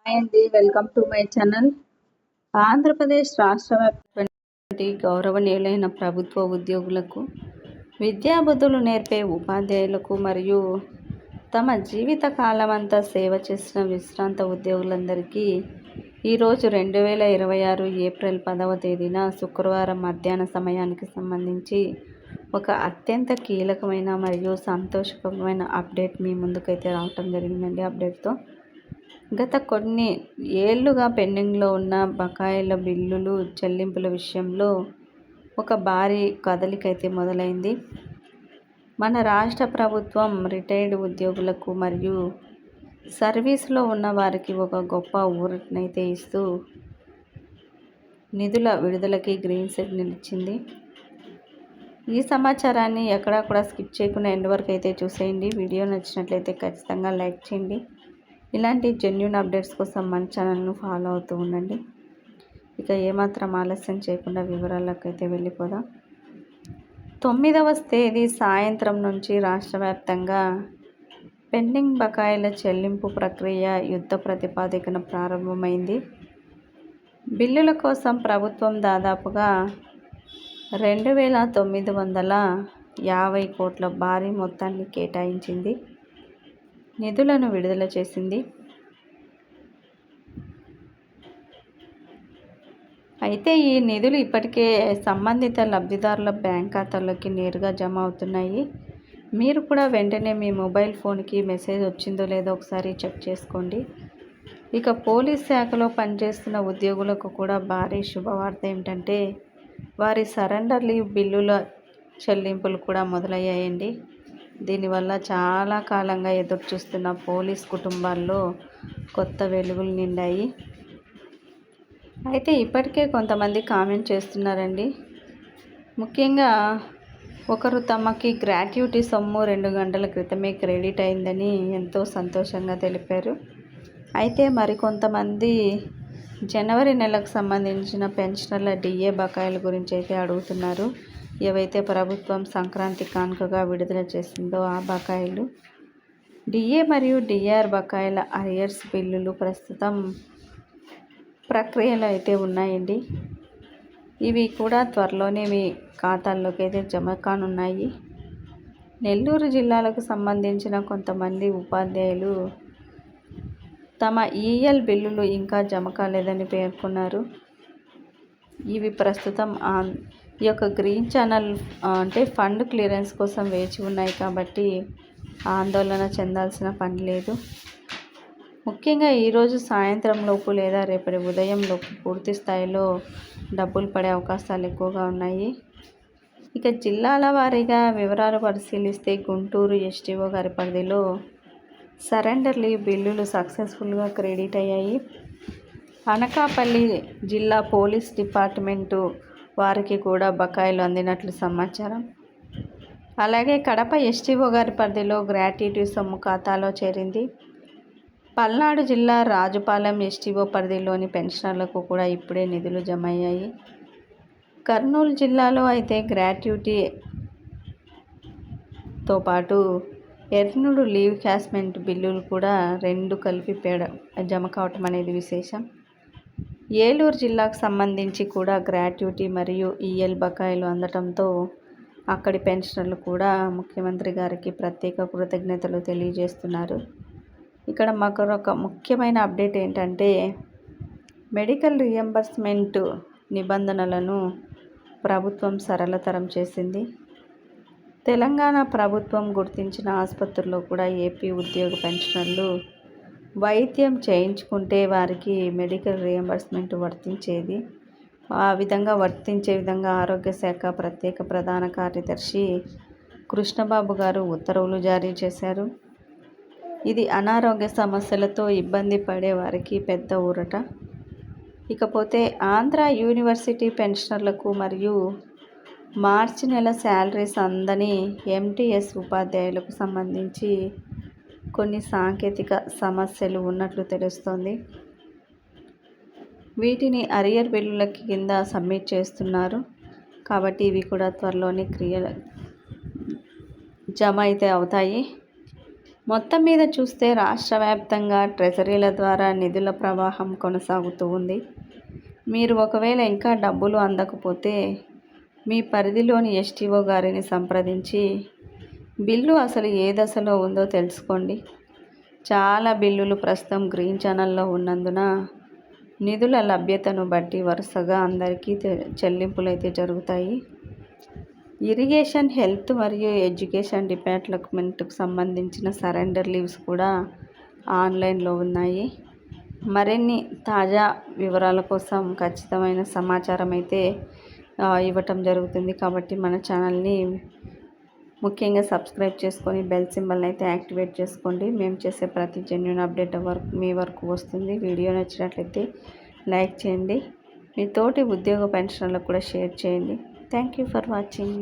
Hi అండి. Welcome to my channel. Andhra Pradesh రాష్ట్ర వ్యాప్తంగా గౌరవనీయులైన ప్రభుత్వ ఉద్యోగులకు, విద్యాబుద్ధులు నేర్పే ఉపాధ్యాయులకు మరియు తమ జీవిత కాలమంతా సేవ చేసిన విశ్రాంత ఉద్యోగులందరికీ ఈరోజు 2026 ఏప్రిల్ 10వ తేదీన శుక్రవారం మధ్యాహ్న సమయానికి సంబంధించి ఒక అత్యంత కీలకమైన మరియు సంతోషకరమైన అప్డేట్ మీ ముందుకైతే రావటం జరిగిందండి. అప్డేట్తో గత కొన్ని ఏళ్లుగా పెండింగ్లో ఉన్న బకాయిల బిల్లులు చెల్లింపుల విషయంలో ఒక భారీ కదలికైతే మొదలైంది. మన రాష్ట్ర ప్రభుత్వం రిటైర్డ్ ఉద్యోగులకు మరియు సర్వీసులో ఉన్న వారికి ఒక గొప్ప ఊరటనైతే ఇస్తూ నిధుల విడుదలకి గ్రీన్ సిగ్నల్ ఇచ్చింది. ఈ సమాచారాన్ని ఎక్కడా కూడా స్కిప్ చేయకుండా ఎండ్ వరకు అయితే చూసేయండి. వీడియో నచ్చినట్లయితే ఖచ్చితంగా లైక్ చేయండి. ఇలాంటి జెన్యూన్ అప్డేట్స్ కోసం మన ఛానల్ను ఫాలో అవుతూ ఉండండి. ఇక ఏమాత్రం ఆలస్యం చేయకుండా వివరాలకు అయితే వెళ్ళిపోదాం. 9వ తేదీ సాయంత్రం నుంచి రాష్ట్ర వ్యాప్తంగా పెండింగ్ బకాయిల చెల్లింపు ప్రక్రియ యుద్ధ ప్రాతిపదికన ప్రారంభమైంది. బిల్లుల కోసం ప్రభుత్వం దాదాపుగా 2,950 కోట్ల భారీ మొత్తాన్ని కేటాయించింది, నిధులను విడుదల చేసింది. అయితే ఈ నిధులు ఇప్పటికే సంబంధిత లబ్ధిదారుల బ్యాంక్ ఖాతాల్లోకి నేరుగా జమ అవుతున్నాయి. మీరు కూడా వెంటనే మీ మొబైల్ ఫోన్కి మెసేజ్ వచ్చిందో లేదో ఒకసారి చెక్ చేసుకోండి. ఇక పోలీస్ శాఖలో పనిచేస్తున్న ఉద్యోగులకు కూడా భారీ శుభవార్త ఏమిటంటే వారి సరెండర్ లీవ్ బిల్లుల చెల్లింపులు కూడా మొదలయ్యాయండి. దీనివల్ల చాలా కాలంగా ఎదురుచూస్తున్న పోలీస్ కుటుంబాల్లో కొత్త వెలుగులు నిండాయి. అయితే ఇప్పటికే కొంతమంది కామెంట్ చేస్తున్నారండి. ముఖ్యంగా ఒకరు తమకి గ్రాట్యుటీ సొమ్ము 2 గంటల క్రితమే క్రెడిట్ అయిందని ఎంతో సంతోషంగా తెలిపారు. అయితే మరికొంతమంది జనవరి నెలకు సంబంధించిన పెన్షనర్ల డిఏ బకాయిల గురించి అయితే అడుగుతున్నారు. ఏవైతే ప్రభుత్వం సంక్రాంతి కానుకగా విడుదల చేసిందో ఆ బకాయిలు, డిఏ మరియు డిఆర్ బకాయిల అరియర్స్ బిల్లులు ప్రస్తుతం ప్రక్రియలో అయితే ఉన్నాయండి. ఇవి కూడా త్వరలోనే మీ ఖాతాల్లోకి అయితే జమ కానున్నాయి. నెల్లూరు జిల్లాలకు సంబంధించిన కొంతమంది ఉపాధ్యాయులు తమ ఈఎల్ బిల్లులు ఇంకా జమ కాలేదని పేర్కొన్నారు. ఇవి ప్రస్తుతం ఈ యొక్క గ్రీన్ ఛానల్ అంటే ఫండ్ క్లియరెన్స్ కోసం వేచి ఉన్నాయి కాబట్టి ఆందోళన చెందాల్సిన పని లేదు. ముఖ్యంగా ఈరోజు సాయంత్రం లోపు లేదా రేపటి ఉదయంలోపు పూర్తి స్థాయిలో డబ్బులు పడే అవకాశాలు ఎక్కువగా ఉన్నాయి. ఇక జిల్లాల వారీగా వివరాలు పరిశీలిస్తే గుంటూరు ఎస్టీఓ గారి పరిధిలో సరెండర్ లీవ్ బిల్లులు సక్సెస్ఫుల్గా క్రెడిట్ అయ్యాయి. అనకాపల్లి జిల్లా పోలీస్ డిపార్ట్మెంటు వారికి కూడా బకాయిలు అందినట్లు సమాచారం. అలాగే కడప ఎస్టీఓ గారి పరిధిలో గ్రాట్యుటీ సొమ్ము ఖాతాలో చేరింది. పల్నాడు జిల్లా రాజుపాలెం ఎస్టీఓ పరిధిలోని పెన్షనర్లకు కూడా ఇప్పుడే నిధులు జమ అయ్యాయి. కర్నూలు జిల్లాలో అయితే గ్రాట్యుటీతో పాటు ఎర్నుడు లీవ్ క్యాష్మెంట్ బిల్లులు కూడా 2 కలిపి జమ కావటం అనేది విశేషం. ఏలూరు జిల్లాకు సంబంధించి కూడా గ్రాట్యుటీ మరియు ఈఎల్ బకాయిలు అందడంతో అక్కడి పెన్షనర్లు కూడా ముఖ్యమంత్రి గారికి ప్రత్యేక కృతజ్ఞతలు తెలియజేస్తున్నారు. ఇక్కడ మరొక ముఖ్యమైన అప్డేట్ ఏంటంటే మెడికల్ రియంబర్స్మెంట్ నిబంధనలను ప్రభుత్వం సరళతరం చేసింది. తెలంగాణ ప్రభుత్వం గుర్తించిన ఆసుపత్రుల్లో కూడా ఏపీ ఉద్యోగ పెన్షనర్లు వైద్యం చేయించుకుంటే వారికి మెడికల్ రియంబర్స్మెంట్ వర్తించేది. ఆ విధంగా వర్తించే విధంగా ఆరోగ్య శాఖ ప్రత్యేక ప్రధాన కార్యదర్శి కృష్ణబాబు గారు ఉత్తర్వులు జారీ చేశారు. ఇది అనారోగ్య సమస్యలతో ఇబ్బంది పడే వారికి పెద్ద ఊరట. ఇకపోతే ఆంధ్ర యూనివర్సిటీ పెన్షనర్లకు మరియు మార్చి నెల శాలరీస్ అందని ఎంటీఎస్ ఉపాధ్యాయులకు సంబంధించి కొన్ని సాంకేతిక సమస్యలు ఉన్నట్లు తెలుస్తోంది. వీటిని అరియర్ బిల్లుల కింద సబ్మిట్ చేస్తున్నారు కాబట్టి ఇవి కూడా త్వరలోనే జమ అయితే అవుతాయి. మొత్తం మీద చూస్తే రాష్ట్ర వ్యాప్తంగా ట్రెజరీల ద్వారా నిధుల ప్రవాహం కొనసాగుతూ ఉంది. మీరు ఒకవేళ ఇంకా డబ్బులు అందకపోతే మీ పరిధిలోని ఎస్టీఓ గారిని సంప్రదించి బిల్లు అసలు ఏ దశలో ఉందో తెలుసుకోండి. చాలా బిల్లులు ప్రస్తుతం గ్రీన్ ఛానల్లో ఉన్నందున నిధుల లభ్యతను బట్టి వరుసగా అందరికీ చెల్లింపులు అయితే జరుగుతాయి. ఇరిగేషన్, హెల్త్ మరియు ఎడ్యుకేషన్ డిపార్ట్మెంట్కు సంబంధించిన సరెండర్ లీవ్స్ కూడా ఆన్లైన్లో ఉన్నాయి. మరిన్ని తాజా వివరాల కోసం ఖచ్చితమైన సమాచారం అయితే ఇవ్వటం జరుగుతుంది. కాబట్టి మన ఛానల్ని ముఖ్యంగా సబ్స్క్రైబ్ చేసుకొని బెల్ సింబల్ని అయితే యాక్టివేట్ చేసుకోండి. మేము చేసే ప్రతి జెన్యూన్ అప్డేట్ మీ వరకు వస్తుంది. వీడియో నచ్చినట్లయితే లైక్ చేయండి. మీ తోటి ఉద్యోగ పెన్షన్లకు కూడా షేర్ చేయండి. Thank you for watching.